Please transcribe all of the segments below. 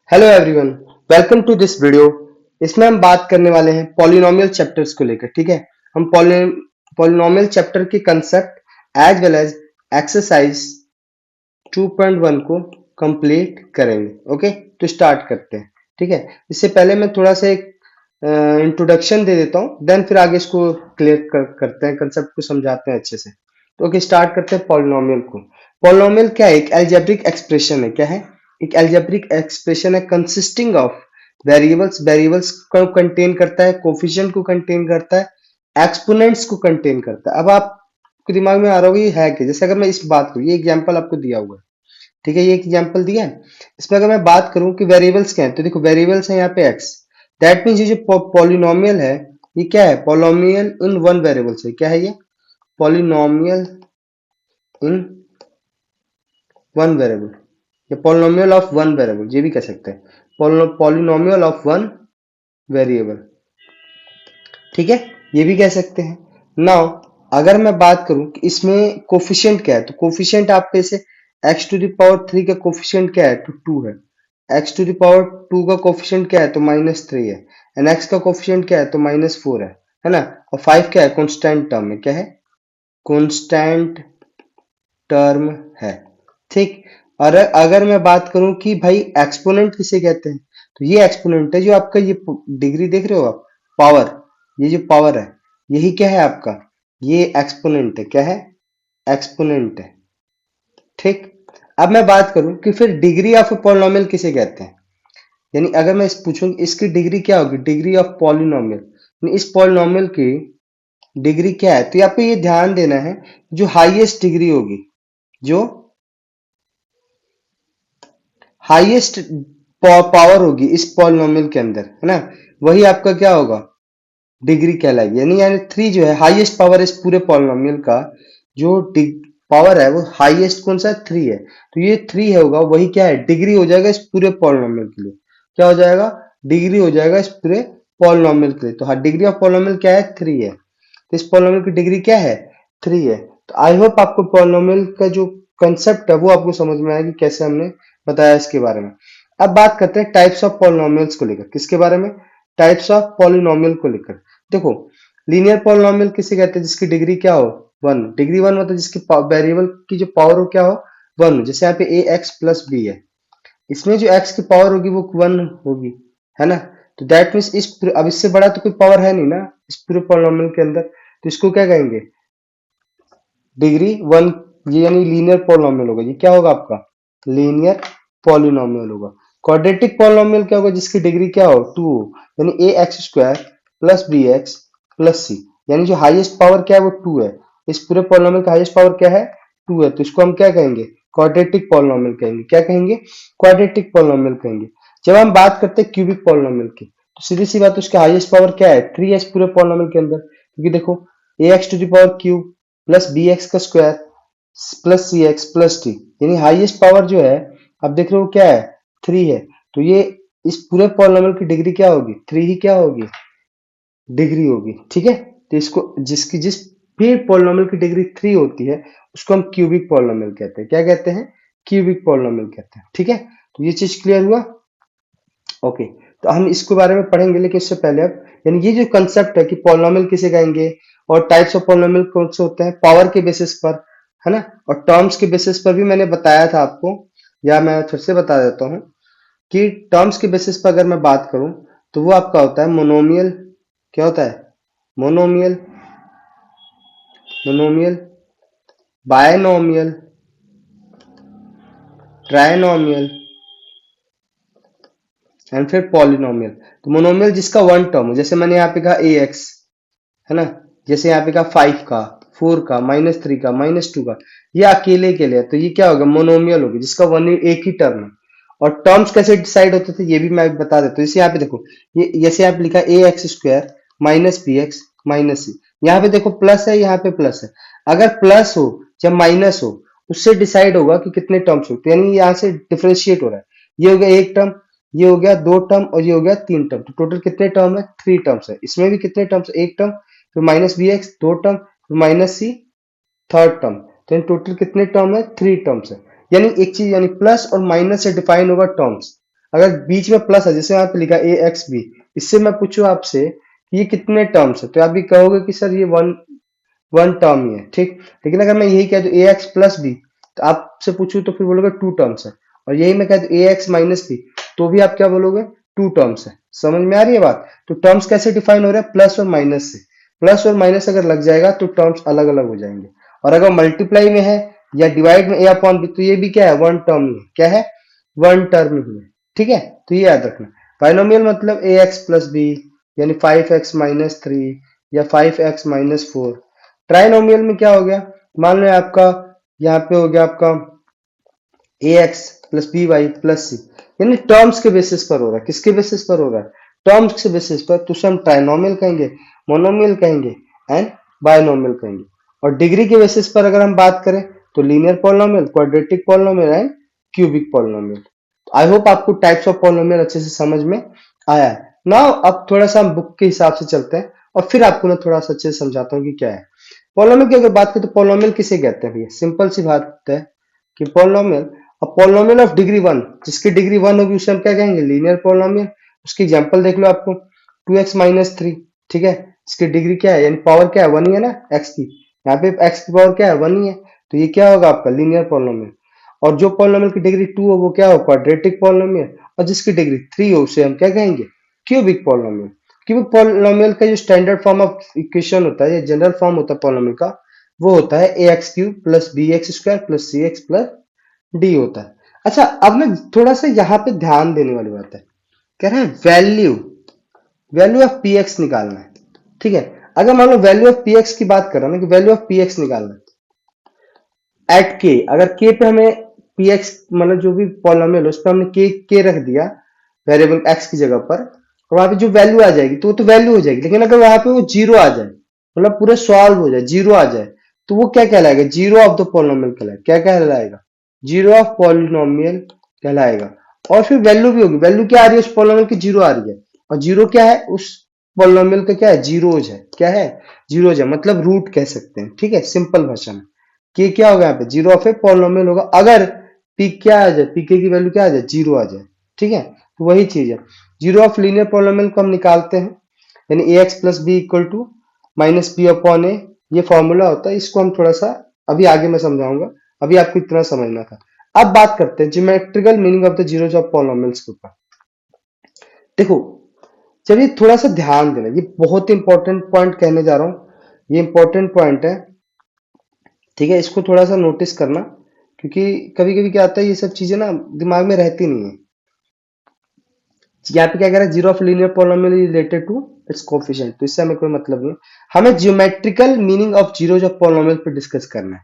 Hello everyone, welcome to this video. इसमें हम बात करने वाले हैं पॉलिनोमियल चैप्टर्स को लेकर। ठीक है, हम पॉलिनोमियल चैप्टर के concept as well as exercise 2.1 को कंप्लीट करेंगे। ओके, तो स्टार्ट करते हैं। ठीक है, इससे पहले मैं थोड़ा सा एक इंट्रोडक्शन दे देता हूँ, देन फिर आगे इसको करते हैं, कंसेप्ट को समझाते हैं अच्छे से। तो ओके, स्टार्ट करते हैं पॉलिनोमियल को। पॉलिनोमियल क्या है? एक एल्जेब्रिक एक्सप्रेशन है। क्या है? एक एल्जेब्रिक एक्सप्रेशन है कंसिस्टिंग ऑफ वेरिएबल्स। वेरिएबल्स को कंटेन करता है, कोफिशिएंट को कंटेन करता है, एक्सपोनेंट्स को कंटेन करता है। अब आपके दिमाग में आ रहा होगा ये है कि, जैसे अगर मैं इस बात करूँ, ये एग्जांपल आपको दिया हुआ है। ठीक है, ये एग्जांपल दिया है। इसमें अगर मैं बात करूं कि वेरिएबल्स क्या है, तो देखो वेरिएबल्स है यहाँ पे एक्स। दैट मीन्स ये जो पॉलिनोमियल है, ये क्या है? पॉलिनोमियल इन वन वेरिएबल से। क्या है ये? पॉलिनोमियल इन वन वेरिएबल, या पॉलिनोमियल ऑफ वन वेरिएबल, ये भी कह सकते हैं। Polynomial of one variable. ठीक है, ये भी कह सकते हैं। नाउ अगर मैं बात करूं कि इसमें कोफिशिएंट क्या है, तो कोफिशिएंट आप पे से एक्स टू द पावर 3 का कोफिशिएंट क्या है? तो 2 है। एक्स टू द पावर 2 का कोफिशिएंट क्या है? तो -3 है। एंड एक्स का कोफिशिएंट क्या है? तो -4 है ना। और 5 क्या है? कांस्टेंट टर्म है। क्या है? कांस्टेंट टर्म है। ठीक। और अगर मैं बात करूं कि भाई एक्सपोनेंट किसे कहते हैं, तो ये एक्सपोनेंट है जो आपका ये डिग्री देख रहे हो आप, पावर, ये जो पावर है, यही क्या है आपका? ये एक्सपोनेंट है। क्या है? एक्सपोनेंट है। ठीक। अब मैं बात करूं कि फिर डिग्री ऑफ पॉलिनोमियल किसे कहते हैं, यानी अगर मैं इस पूछूं कि इसकी डिग्री क्या होगी, डिग्री ऑफ पॉलिनोमियल, इस पॉलिनोमियल की डिग्री क्या है, तो आपको ये ध्यान देना है, जो हाईएस्ट डिग्री होगी, जो हाईएस्ट पावर होगी इस पॉलिनोमियल के अंदर, है ना, वही आपका क्या होगा? डिग्री कहलाएगी। यानी यानी 3 जो है हाईएस्ट पावर इस पूरे पॉलिनोमियल का, जो पावर है वो हाईएस्ट कौन सा? 3 है। तो ये 3 होगा, वही क्या है? डिग्री हो जाएगा इस पूरे पॉलिनोमियल के लिए। क्या हो जाएगा? डिग्री हो जाएगा इस पूरे पॉलिनोमियल के लिए। तो हाँ, डिग्री ऑफ पॉलिनोमियल क्या है? 3 है। तो इस पॉलिनोमियल की डिग्री क्या है? 3 है। तो आई होप आपको पॉलिनोमियल का जो कंसेप्ट है वो आपको समझ में आया कि कैसे हमने बताया इसके बारे में। अब बात करते हैं टाइप्स ऑफ पॉलिनोमियल्स को लेकर। किसके बारे में? टाइप्स ऑफ पॉलिनोमियल को लेकर। देखो, लीनियर पॉलिनोमियल किसे कहते हैं? जिसकी डिग्री क्या हो? 1। डिग्री 1 मतलब जिसकी वेरिएबल की जो पावर हो क्या हो? 1। जैसे यहाँ पे ए एक्स प्लस बी है, इसमें जो एक्स की पावर होगी वो 1 होगी, है ना। तो दैट मीन्स अब इससे बड़ा तो कोई पावर है नहीं ना इस पूरे पॉलिनोमियल के अंदर, तो इसको क्या कहेंगे? डिग्री 1। ये यानी लीनियर पॉलिनोमियल होगा। ये क्या होगा आपका? लीनियर पॉलिनोमियल होगा। क्वाड्रेटिक पॉलिनोमियल क्या होगा? जिसकी डिग्री क्या हो? 2 हो। यानी a x square plus b x plus c, यानी जो हाईएस्ट पावर क्या है वो 2 है। इस पूरे पॉलिनोमियल का हाईएस्ट पावर क्या है? 2 है। तो इसको हम क्या कहेंगे? क्वाड्रेटिक पॉलिनोमियल कहेंगे। क्या कहेंगे? क्वाड्रेटिक पॉलिनोमियल कहेंगे। जब हम बात करते हैं क्यूबिक पॉलिनोमियल की, तो सीधी सी बात, उसका हाईएस्ट पावर क्या है? 3 है इस पूरे पॉलिनोमियल के अंदर। क्योंकि देखो, a x to the power cube plus b x का square plus c x plus t, यानी हाईएस्ट पावर जो है, अब देख रहे हो क्या है? 3 है। तो ये इस पूरे पॉलिनोमियल की डिग्री क्या होगी? 3 ही क्या होगी? डिग्री होगी। ठीक है, तो इसको जिस भी पॉलिनोमियल की डिग्री 3 होती है उसको हम क्यूबिक पॉलिनोमियल कहते हैं। क्या कहते हैं? क्यूबिक पॉलिनोमियल कहते हैं। ठीक है, तो ये चीज क्लियर हुआ। ओके, तो हम इसके बारे में पढ़ेंगे, लेकिन इससे पहले अब, यानी ये जो कंसेप्ट है कि पॉलिनोमियल किसे कहेंगे और टाइप्स ऑफ पॉलिनोमियल कौन से होते हैं, पावर के बेसिस पर, है ना, और टर्म्स के बेसिस पर भी मैंने बताया था आपको, या मैं फिर से बता देता हूँ कि टर्म्स के बेसिस पर अगर मैं बात करूं, तो वो आपका होता है मोनोमियल। क्या होता है? Monomial, monomial, binomial, trinomial and फिर पॉलिनोमियल। तो मोनोमियल जिसका वन टर्म हो, जैसे मैंने यहाँ पे कहा ए एक्स, है ना, जैसे यहाँ पे कहा 5 का, 4 का, -3 का, -2 का, ये अकेले के लिए, तो ये क्या होगा? मोनोमियल होगी, जिसका वन एक ही टर्म है। और टर्म्स कैसे डिसाइड होते थे ये भी मैं बता देता हूँ। जैसे यहाँ पे देखो, ये जैसे यहाँ पे लिखा a x square minus b x minus c, यहाँ पे देखो प्लस है, यहाँ पे प्लस है। अगर प्लस हो या माइनस हो, उससे डिसाइड होगा कि कितने टर्म्स होते हैं, यानी यहाँ से डिफरेंशिएट हो रहा है। ये हो गया एक टर्म, ये हो गया दो टर्म, और ये हो गया 3 टर्म। तो टोटल कितने टर्म है? 3 टर्म्स है। इसमें भी कितने टर्म्स? एक टर्म, फिर माइनस बी एक्स दो टर्म, फिर माइनस सी थर्ड टर्म। तो इन टोटल कितने टर्म है? 3 टर्म्स है। यानी एक चीज, यानी प्लस और माइनस से डिफाइन होगा टर्म्स। अगर बीच में प्लस है, जैसे यहाँ पे लिखा ए एक्स बी, इससे मैं पूछूं आपसे कि ये कितने टर्म्स है, तो आप भी कहोगे कि सर ये वन वन टर्म ही है, ठीक। लेकिन अगर मैं यही कह दूं ए एक्स प्लस बी, तो आपसे पूछूं तो फिर बोलोगे टू टर्म्स है। और यही मैं कह दूं ए एक्स माइनस बी, तो भी आप क्या बोलोगे, टू टर्म्स है। समझ में आ रही है बात? तो टर्म्स कैसे डिफाइन हो रहा है, प्लस और माइनस से। प्लस और माइनस अगर लग जाएगा तो टर्म्स अलग अलग हो जाएंगे। और अगर मल्टीप्लाई में है या डिवाइड में ए अपॉन बी, तो ये भी क्या है, वन टर्म ही है। क्या है, वन टर्म ही है। ठीक है, तो ये याद रखना। बाइनोमियल मतलब ए एक्स प्लस बी, यानी 5x-3 या 5x-4। ट्राइनोमियल में क्या हो गया, मान लो आपका यहाँ पे हो गया आपका a x plus b y plus c, यानी टर्म्स के बेसिस पर हो रहा है। किसके बेसिस पर हो रहा है, टर्म्स के बेसिस पर। तो उसे हम ट्राइनोमियल कहेंगे, मोनोमियल कहेंगे एंड बायनोमियल कहेंगे। और डिग्री के बेसिस पर अगर हम बात करें तो linear polynomial, quadratic polynomial and cubic polynomial. I hope आपको टाइप्स ऑफ पॉलिनोमियल अच्छे से समझ में आया है। नाउ अब थोड़ा सा हम बुक के हिसाब से चलते हैं और फिर आपको मैं थोड़ा सा अच्छे से समझाता हूँ कि क्या है पॉलिनोमियल की। अगर बात करें तो पॉलिनोमियल किसे कहते हैं भैया, सिंपल सी बात है कि पॉलिनोमियल, अब पॉलिनोमियल ऑफ डिग्री वन, जिसकी डिग्री वन होगी उसे हम क्या कहेंगे, लीनियर पॉलिनोमियल। उसकी एग्जांपल देख लो आपको, 2x-3, ठीक है, इसकी डिग्री क्या है, यानी पावर क्या है, वन ही है ना x की। यहाँ पे x की पावर क्या है, वन ही है, तो ये क्या होगा आपका लीनियर पॉलिनोमियल। और जो पॉलिनोमियल की डिग्री टू हो वो क्या हो, क्वाड्रेटिक पॉलिनोमियल। और जिसकी डिग्री थ्री हो उसे हम क्या कहेंगे, क्यूबिक पॉलिनोमियल। क्यूबिक पॉलिनोमियल का जो स्टैंडर्ड फॉर्म ऑफ इक्वेशन होता है, या जनरल फॉर्म होता है पॉलिनोमियल का, वो होता है a x cube plus b x square plus c x plus d होता है। अच्छा, अब ना थोड़ा सा यहाँ पे ध्यान देने वाली बात है, कह रहा है value, value of P x निकालना है। ठीक है, अगर मान low value of P x की बात कर रहा हूं ना, कि वैल्यू ऑफ पी एक्स निकालना है एट के, अगर के पे हमें पी एक्स मतलब जो भी पॉलिनोमियल है उस पर हमने के रख दिया वेरिएबल एक्स की जगह पर, और वहां पे जो वैल्यू आ जाएगी तो वो तो वैल्यू हो जाएगी। लेकिन अगर वहां पे वो जीरो आ जाए, मतलब पूरे सॉल्व हो जाए, जीरो आ जाए, तो वो क्या कहलाएगा, जीरो ऑफ द पॉलिनोमियल कहलाएगा। क्या कहलाएगा, जीरो ऑफ पॉलिनोमियल कहलाएगा। और फिर वैल्यू भी होगी, वैल्यू क्या आ रही है उस पॉलिनोमियल की, जीरो आ रही है। और जीरो क्या है उस पॉलिनोमियल का, क्या है, जीरोज है। क्या है, जीरोज है, मतलब रूट कह सकते हैं। ठीक है, सिंपल भाषा में कि क्या होगा, यहाँ पे जीरो ऑफ ए पॉलिनोमियल होगा अगर पी क्या आ जाए, पीके की वैल्यू क्या आ जाए, जीरो आ जाए। ठीक है, तो वही चीज है। जीरो ऑफ लीनियर पॉलिनोमियल को हम निकालते हैं, यानी a x plus b equal to minus b upon a, ये फॉर्मूला होता है। इसको हम थोड़ा सा अभी आगे मैं समझाऊंगा, अभी आपको इतना समझना था। अब बात करते हैं geometrical meaning of the zeros of polynomials के ऊपर। देखो, चलिए थोड़ा सा ध्यान देना, ये बहुत इंपॉर्टेंट पॉइंट कहने जा रहा हूँ, ये इंपॉर्टेंट पॉइंट है। ठीक है, इसको थोड़ा सा नोटिस करना, क्योंकि कभी कभी क्या आता है, ये सब चीजें ना दिमाग में रहती नहीं है। यहाँ पे क्या कह रहा है, zero of linear polynomial is related to its coefficient, तो इससे हमें कोई मतलब नहीं है। हमें geometrical meaning of zeros of polynomial पे डिस्कस करना है,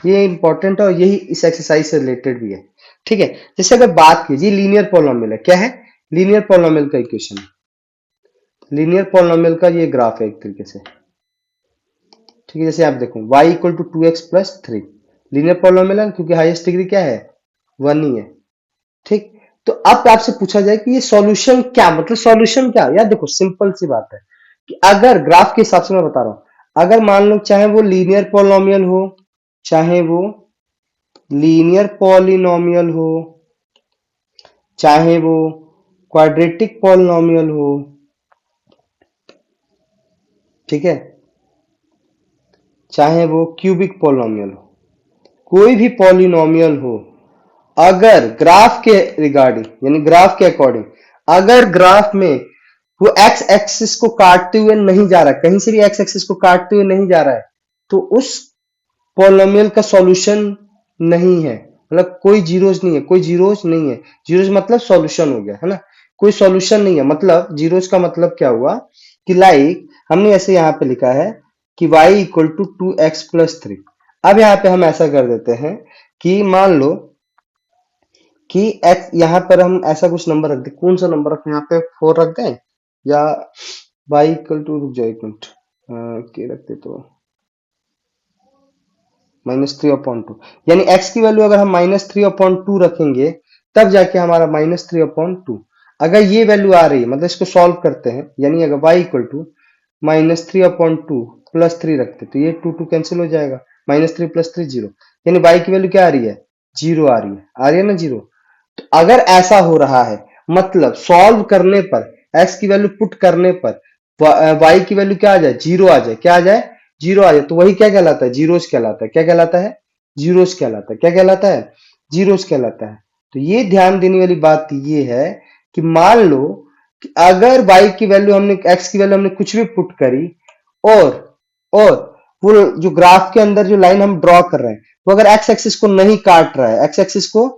ये इंपॉर्टेंट है और यही इस एक्सरसाइज से रिलेटेड भी है। ठीक है, जैसे अगर बात कीजिए लीनियर पॉलिनोमियल है, क्या है, लीनियर पॉलिनोमियल का इक्वेशन है, लीनियर पॉलिनोमियल का ये ग्राफ है एक तरीके से। ठीक है, जैसे आप देखो y equal to two x plus three, linear polynomial है क्योंकि हाईएस्ट डिग्री क्या है, वन ही है। ठीक, तो अब आपसे पूछा जाए कि ये सॉल्यूशन क्या, मतलब सॉल्यूशन क्या, यार देखो सिंपल सी बात है कि अगर ग्राफ के हिसाब से मैं बता रहा हूं, अगर मान लो चाहे वो लीनियर पॉलिनोमियल हो, चाहे वो लीनियर पॉलिनोमियल हो, चाहे वो क्वाड्रेटिक पॉलिनोमियल हो, ठीक है, चाहे वो क्यूबिक पॉलिनोमियल हो, कोई भी पॉलिनोमियल हो, अगर ग्राफ के रिगार्डिंग यानी ग्राफ के अकॉर्डिंग, अगर ग्राफ में वो एक्स एक्सिस को काटते हुए नहीं जा रहा है, कहीं से भी एक्स एक्सिस को काटते हुए नहीं जा रहा है, तो उस पॉलिनोमियल का सॉल्यूशन नहीं है, मतलब कोई जीरोज नहीं है, कोई जीरोज नहीं है। जीरोज मतलब सॉल्यूशन हो गया है ना, कोई सॉल्यूशन नहीं है, मतलब जीरोज का मतलब क्या हुआ कि लाइक हमने ऐसे यहाँ पे लिखा है कि y equal to two x plus three. अब यहाँ पे हम ऐसा कर देते हैं कि मान लो कि x, यहाँ पर हम ऐसा कुछ नंबर रख दे, कौन सा नंबर रखें, यहाँ पे फोर रख दें, या y इक्वल टू, रुक जाओ एक मिनट, के रखते तो -3/2, यानी x की वैल्यू अगर हम -3/2 रखेंगे तब जाके हमारा -3/2, अगर ये वैल्यू आ रही है, मतलब इसको सॉल्व करते हैं, यानी अगर y equal to -3/2 plus three रखते तो ये टू टू कैंसिल हो जाएगा, -3 + 3 जीरो, यानी y की वैल्यू क्या आ रही है, जीरो आ रही है, आ रही है ना जीरो। तो अगर ऐसा हो रहा है, मतलब सॉल्व करने पर, x की वैल्यू पुट करने पर y की वैल्यू क्या आ जाए, जीरो आ जाए, क्या आ जाए, जीरो आ जाए, तो वही क्या कहलाता है, जीरोस कहलाता है। क्या कहलाता है, जीरोस कहलाता है। क्या कहलाता है, जीरोस कहलाता है। तो ये ध्यान देने वाली बात ये है कि मान लो कि अगर y की वैल्यू हमने, x की वैल्यू हमने कुछ भी पुट करी, और और वो जो ग्राफ के अंदर जो लाइन हम ड्रॉ कर रहे हैं, वो अगर x एक्सिस को नहीं काट रहा है, x एक्सिस को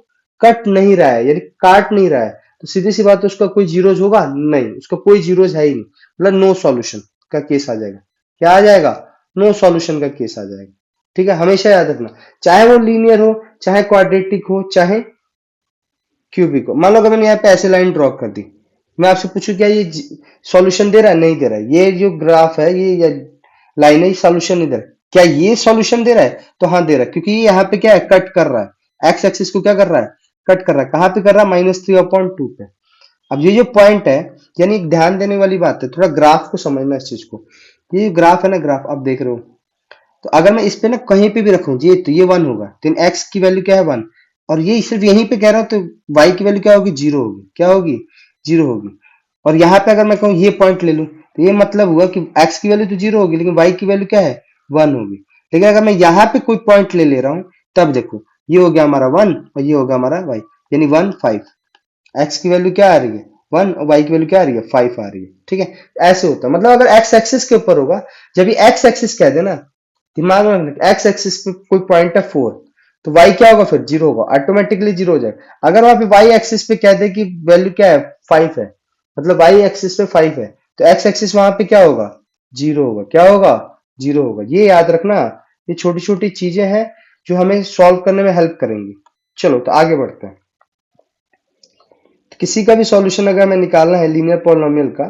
कट नहीं रहा है, यानी काट नहीं रहा है, तो सीधी सी बात है, उसका कोई जीरोज होगा नहीं, उसका कोई जीरोज है ही नहीं, मतलब नो सॉल्यूशन का केस आ जाएगा। क्या आ जाएगा, नो सॉल्यूशन का केस आ जाएगा। ठीक है, हमेशा याद रखना, चाहे वो लीनियर हो, चाहे क्वाड्रेटिक हो, चाहे क्यूबिक हो। मान लो अगर मैंने यहाँ पे ऐसे लाइन ड्रॉ कर दी, मैं आपसे पूछूं क्या ये सॉल्यूशन दे रहा है, नहीं दे रहा है, ये जो ग्राफ है, ये लाइन है, ये सॉल्यूशन नहीं दे रहा है। क्या ये सॉल्यूशन दे रहा है, तो हाँ दे रहा है, क्योंकि ये यहाँ पे क्या है, कट कर रहा है, एक्स एक्सिस को क्या कर रहा है, कट कर रहा है। कहाँ पे कर रहा है, -3/2 पे। अब ये जो पॉइंट है, यानी एक ध्यान देने वाली बात है, थोड़ा ग्राफ को समझना इस चीज को। ये ग्राफ है ना, ग्राफ आप देख रहे हो, तो अगर मैं इस पे ना कहीं पे भी रखूं, ये तो ये 1 होगा, तो एक्स की वैल्यू क्या है, 1, और ये सिर्फ यहीं पे कह रहा हूं, तो वाई की वैल्यू क्या होगी, जीरो होगी। क्या होगी, जीरो होगी। और यहाँ पे अगर मैं कहूँ ये पॉइंट ले लूं, तो ये मतलब हुआ कि एक्स की वैल्यू तो जीरो होगी, लेकिन वाई की वैल्यू क्या है, 1 होगी। लेकिन अगर मैं यहाँ पे कोई पॉइंट ले रहा हूँ, तब देखो ये हो गया हमारा 1 और ये हो गया हमारा वाई, यानी 1 5। एक्स की वैल्यू क्या आ रही है, 1, और वाई की वैल्यू क्या आ रही है, 5 आ रही है। ठीक है, ऐसे होता है। मतलब अगर एक्स एक्सिस के ऊपर होगा, जब ये एक्स एक्सिस कह देना, दिमाग में रखना, एक्स एक्सिस पे कोई पॉइंट है 4, तो वाई क्या होगा, फिर जीरो होगा, ऑटोमेटिकली जीरो हो जाएगा। अगर वहां पे वाई एक्सिस पे कह दे कि वैल्यू क्या है, 5 है, मतलब वाई एक्सिस पे 5 है, तो एक्स एक्सिस वहां पे क्या होगा, जीरो होगा। क्या होगा, जीरो होगा। ये याद रखना, ये छोटी छोटी चीजें हैं जो हमें सॉल्व करने में हेल्प करेंगी। चलो तो आगे बढ़ते हैं। किसी का भी सॉल्यूशन अगर हमें निकालना है लीनियर पॉलिनोमियल का,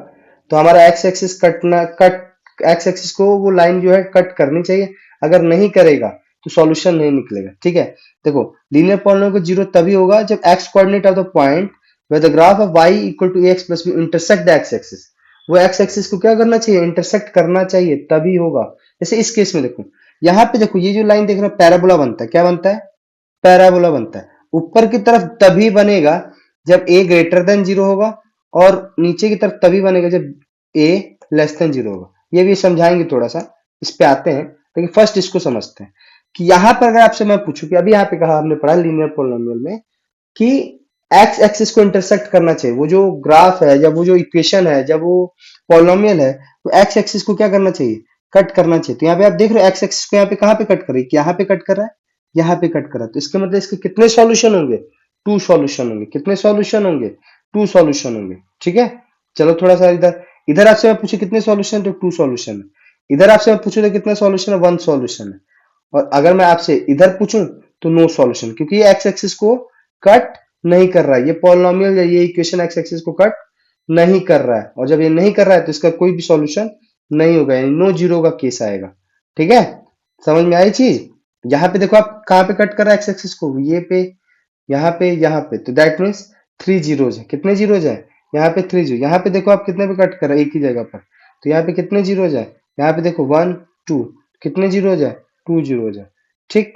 तो हमारा x axis cut x axis को वो लाइन जो है कट करनी चाहिए। अगर नहीं करेगा तो सॉल्यूशन नहीं निकलेगा। ठीक है, देखो लीनियर पॉलिनोमियल को जीरो तभी होगा जब x coordinate of the point where the graph of y equal to ax plus b intersect the x axis, वो x axis को क्या करना चाहिए, इंटरसेक्ट करना चाहिए, तभी होगा। जैसे इस केस में देखो, यहाँ पे देखो, ये जो लाइन देख रहे हो पैराबोला बनता है। क्या बनता है, पैराबोला बनता है। ऊपर की तरफ तभी बनेगा जब a ग्रेटर देन जीरो होगा, और नीचे की तरफ तभी बनेगा जब a लेस देन जीरो होगा। ये भी समझाएंगे थोड़ा सा, इस पे आते हैं, लेकिन फर्स्ट इसको समझते हैं कि यहाँ पर अगर आपसे मैं पूछूं कि अभी यहाँ पे कहा हमने पढ़ा लीनियर पोलिनोमियल में कि एक्स एक्सिस को इंटरसेक्ट करना चाहिए, वो जो ग्राफ है, जब वो जो इक्वेशन है, जब वो पॉलिनोमियल है, तो एक्स एक्सिस को क्या करना चाहिए, कट करना चाहिए। तो यहाँ पे आप देख रहे हो एक्स एक्सिस को यहाँ पे कहाँ पे कट कर रही है, यहाँ पे कट कर रहा है, यहाँ पे कट कर रहा है। तो इसके मतलब इसके कितने सॉल्यूशन होंगे, टू सॉल्यूशन होंगे। कितने सॉल्यूशन होंगे, टू सॉल्यूशन होंगे। ठीक है, चलो थोड़ा सा इधर, इधर आपसे मैं पूछू कितने सॉल्यूशन, तो टू सॉल्यूशन है। इधर आपसे मैं पूछू तो कितने सॉल्यूशन है, वन सॉल्यूशन है। और अगर मैं आपसे इधर पूछूं तो नो सॉल्यूशन, क्योंकि ये एक्स एक्सिस को कट नहीं कर रहा है, ये पॉलिनोमियल या ये इक्वेशन एक्स एक्सिस को कट नहीं कर रहा है। और जब ये नहीं कर रहा है तो इसका कोई भी सॉल्यूशन नहीं होगा, यानी नो जीरो का केस आएगा। ठीक है, समझ में आई चीज। यहाँ पे देखो आप कहाँ पे कट कर रहा है एक्स एक्सिस को, ये पे, यहाँ पे, तो दैट मीन्स थ्री जीरोज है। कितने जीरोज है, यहाँ पे थ्री जीरो। यहाँ पे देखो आप कितने पे कट कर रहे हैं, एक ही जगह पर, तो यहाँ पे कितने जीरोज है, यहाँ पे देखो वन टू, कितने जीरोज है, टू जीरोज है। ठीक,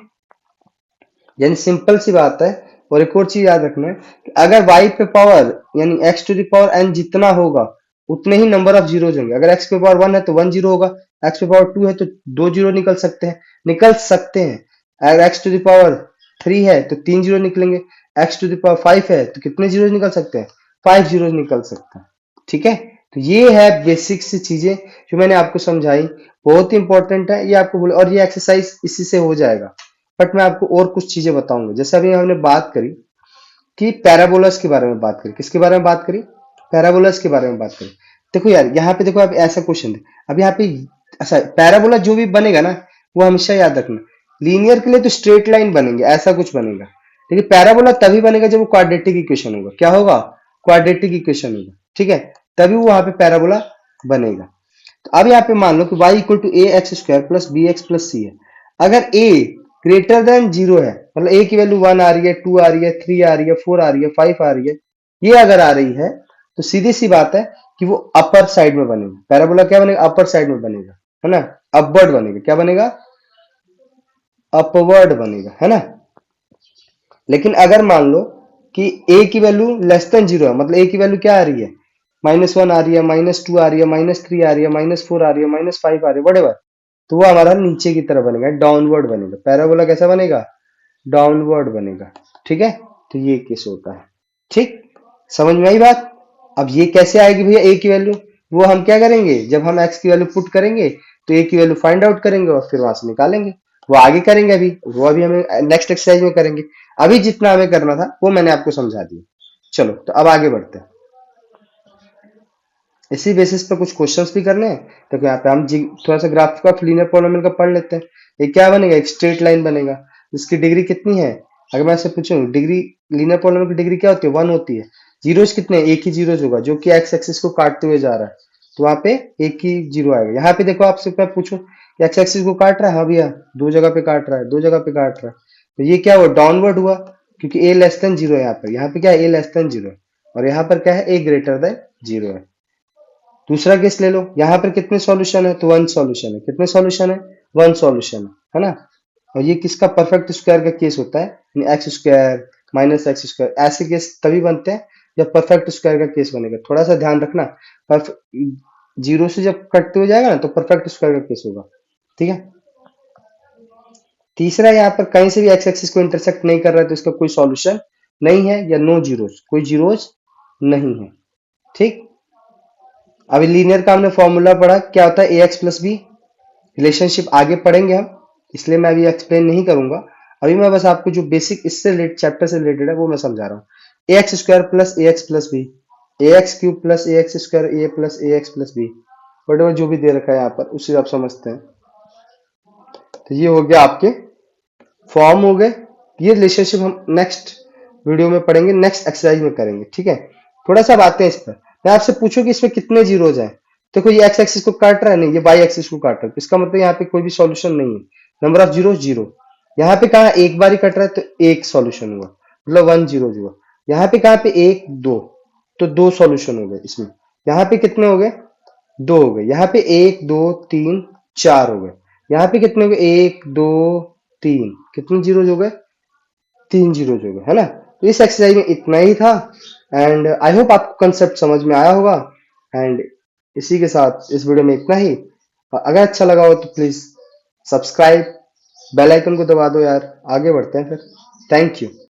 यानी सिंपल सी बात है। और एक और चीज याद रखना है कि अगर y पे पावर यानी x to the power n जितना होगा, उतने ही नंबर ऑफ जीरोज होंगे। अगर x पे पावर 1 है तो 1 जीरो होगा, x पे पावर 2 है तो दो जीरो निकल सकते हैं, निकल सकते हैं। अगर x टू द पावर 3 है तो तीन जीरो निकलेंगे, x टू द पावर 5 है तो कितने जीरो निकल सकते हैं, 5 जीरो निकल सकते हैं। ठीक है, तो ये है बेसिक सी चीजें जो मैंने आपको समझाई, बहुत ही इंपॉर्टेंट है ये आपको बोले, और ये एक्सरसाइज इसी से हो जाएगा। बट मैं आपको और कुछ चीजें बताऊंगा। जैसे अभी हमने बात करी कि पैराबोलास के बारे में बात करी, किसके बारे में बात करी, पैराबोलास के बारे में बात करी। देखो यार, यहाँ पे देखो आप ऐसा क्वेश्चन है, अब यहाँ पे अच्छा पैराबोला जो भी बनेगा ना, वो हमेशा याद रखना, लीनियर के लिए तो स्ट्रेट लाइन बनेंगे, ऐसा कुछ बनेगा, लेकिन पैराबोला तभी बनेगा जब वो क्वाड्रेटिक इक्वेशन होगा। क्या होगा, क्वाड्रेटिक इक्वेशन होगा। ठीक है, तभी वो वहां पे पैराबोला बनेगा। तो अब यहाँ पे मान लो कि y equal to a x square plus b x plus c है। अगर a ग्रेटर देन जीरो है, मतलब a की वैल्यू 1 आ रही है, 2 आ रही है, 3 आ रही है, 4 आ रही है, 5 आ रही है, ये अगर आ रही है, तो सीधी सी बात है कि वो अपर साइड में बनेगा। पैराबोला क्या बनेगा, अपर साइड में बनेगा, है ना, अपवर्ड बनेगा। क्या बनेगा, अपवर्ड बनेगा, है ना। लेकिन अगर मान लो कि ए की वैल्यू लेस देन जीरो है, मतलब ए की वैल्यू क्या आ रही है, -1 आ रही है, -2 आ रही है, -3 आ रही है, -4 आ रही है, -5 आ रही है, whatever, तो वो हमारा नीचे की तरफ बनेगा, डाउनवर्ड बनेगा। पैराबोला कैसा बनेगा, डाउनवर्ड बनेगा। ठीक है, तो ये केस होता है। ठीक, समझ में आई बात। अब ये कैसे आएगी भैया ए की वैल्यू, वो हम क्या करेंगे, जब हम एक्स की वैल्यू पुट करेंगे तो ए की वैल्यू फाइंड आउट करेंगे और फिर वहां से निकालेंगे। वो आगे करेंगे, अभी वो अभी हमें नेक्स्ट एक्सरसाइज में करेंगे। अभी जितना हमें करना था वो मैंने आपको समझा दिया। चलो तो अब आगे बढ़ते हैं। इसी बेसिस पे कुछ क्वेश्चंस भी करने हैं, तो यहाँ पे हम थोड़ा सा ग्राफ ऑफ लीनियर पॉलिनोमियल का पढ़ लेते हैं। ये क्या बनेगा, एक स्ट्रेट लाइन बनेगा। इसकी डिग्री कितनी है, अगर मैं आपसे पूछूं डिग्री, लीनियर पॉलिनोमियल की डिग्री क्या होती है, 1 होती है। जीरोस कितने, एक ही जीरोस होगा जो कि एक्स एक्सिस को काटते हुए जा रहा है, तो वहां पे एक ही जीरो आएगा। यहाँ पे देखो, आपसे मैं पूछूं एक्स एक्सिस को काट रहा है, हाँ भैया दो जगह पे काट रहा है, दो जगह पे काट रहा है, तो ये क्या हुआ, डाउनवर्ड हुआ, क्योंकि ए लेस देन जीरो है। यहाँ पे क्या है, ए लेस देन जीरो है, और यहाँ पर क्या है, ए ग्रेटर देन जीरो है। दूसरा केस ले लो, यहाँ पर कितने सॉल्यूशन है, तो वन सॉल्यूशन है। कितने सॉल्यूशन है, वन सॉल्यूशन है ना। और ये किसका, परफेक्ट स्क्वायर का केस होता है, x square minus x square, ऐसे केस तभी बनते हैं जब परफेक्ट स्क्वायर का केस बनेगा। थोड़ा सा ध्यान रखना, जीरो से जब कटते हो जाएगा ना तो परफेक्ट स्क्वायर का केस होगा। ठीक है, तीसरा, यहाँ पर कहीं से भी एक्स एक्सिस को इंटरसेक्ट नहीं कर रहा है तो इसका कोई सॉल्यूशन नहीं है, या नो जीरोस, कोई जीरोस नहीं है। ठीक, अभी लीनियर का हमने फॉर्मूला पढ़ा, क्या होता है a x plus B, relationship आगे पढ़ेंगे हम, इसलिए मैं अभी एक्सप्लेन नहीं करूंगा। अभी मैं बस आपको जो बेसिक इससे रिलेटेड, चैप्टर से रिलेटेड है वो मैं समझा रहा हूँ। A x square plus a x plus b, a x cube plus a x square, a plus a x plus b, वट जो भी दे रखा है यहाँ पर उससे आप समझते हैं। तो ये हो गया आपके फॉर्म हो गए। ये रिलेशनशिप हम नेक्स्ट वीडियो में पढ़ेंगे, नेक्स्ट एक्सरसाइज में करेंगे। ठीक है, थोड़ा सा बातें इस पर, मैं आपसे पूछूं कि इसमें कितने जीरोज हैं। देखो ये एक्स एक्सिस को काट रहा है, नहीं ये वाई एक्सिस को काट रहा है, तो इसका मतलब यहाँ पे कोई भी सॉल्यूशन नहीं है। नंबर ऑफ जीरो जीरो, यहाँ पे कहा एक बार ही कट रहा है तो एक सॉल्यूशन हुआ, मतलब वन जीरो हुआ। यहाँ पे कहा पे एक दो, तो दो सॉल्यूशन हो गए इसमें। यहाँ पे कितने हो गए, दो हो गए। यहाँ पे एक दो तीन चार हो गए। यहाँ पे कितने हो गए, एक दो तीन, कितने जीरो हो गए, तीन जीरो हो गए, है ना। तो इस एक्सरसाइज में इतना ही था, एंड आई होप आपको कंसेप्ट समझ में आया होगा। एंड इसी के साथ इस वीडियो में इतना ही। अगर अच्छा लगा हो तो प्लीज सब्सक्राइब, बेल आइकन को दबा दो यार। आगे बढ़ते हैं फिर, थैंक यू।